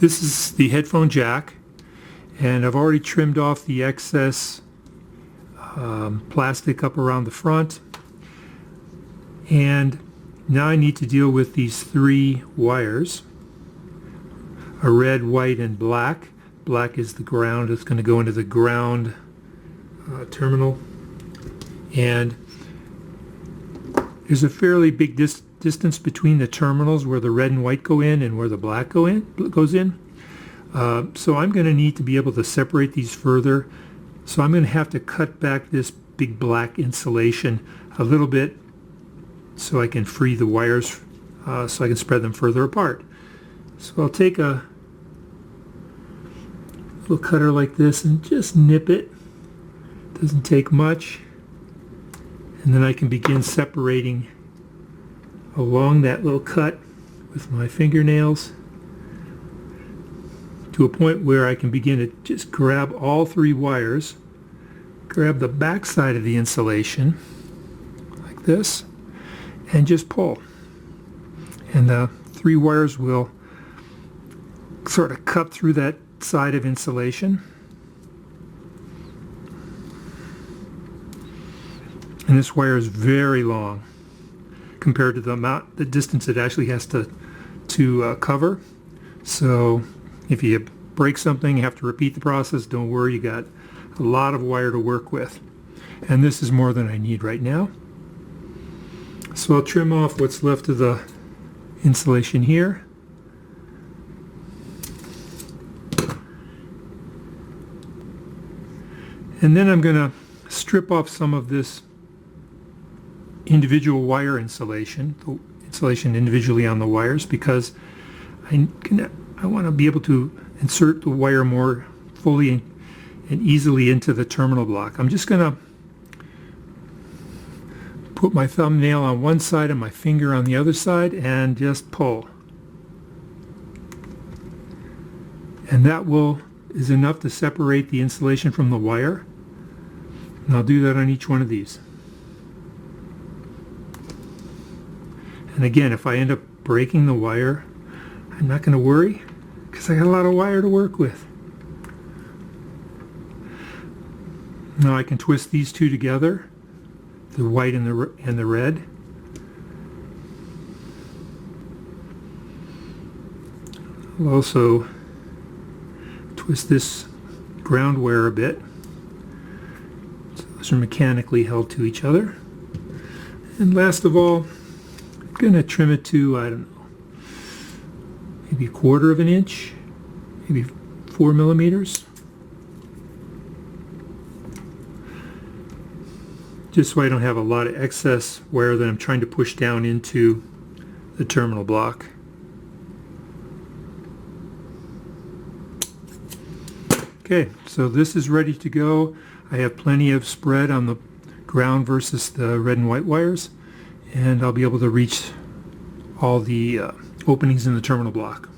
This is the headphone jack, and I've already trimmed off the excess plastic up around the front, and now I need to deal with these three wires, a red, white, and black. Black is the ground. It's going to go into the ground terminal, and there's a fairly big distance between the terminals where the red and white go in and where the black goes in. So I'm going to need to be able to separate these further. So I'm going to have to cut back this big black insulation a little bit so I can free the wires so I can spread them further apart. So I'll take a little cutter like this and just nip it. Doesn't take much. And then I can begin separating along that little cut with my fingernails to a point where I can begin to just grab all three wires, grab the back side of the insulation like this, and just pull. And the three wires will sort of cut through that side of insulation. And this wire is very long compared to the distance it actually has to cover. So if you break something, you have to repeat the process. Don't worry, you got a lot of wire to work with. And this is more than I need right now. So I'll trim off what's left of the insulation here. And then I'm going to strip off some of this individual wire insulation, the insulation individually on the wires, because I want to be able to insert the wire more fully and easily into the terminal block. I'm just going to put my thumbnail on one side and my finger on the other side and just pull. And that is enough to separate the insulation from the wire. And I'll do that on each one of these. And again, if I end up breaking the wire, I'm not going to worry because I got a lot of wire to work with. Now I can twist these two together, the white and the red. I'll also twist this ground wire a bit. So those are mechanically held to each other. And last of all, I'm going to trim it to, I don't know, maybe 1/4 of an inch, maybe 4 millimeters. Just so I don't have a lot of excess wire that I'm trying to push down into the terminal block. Okay, so this is ready to go. I have plenty of spread on the ground versus the red and white wires, and I'll be able to reach all the openings in the terminal block.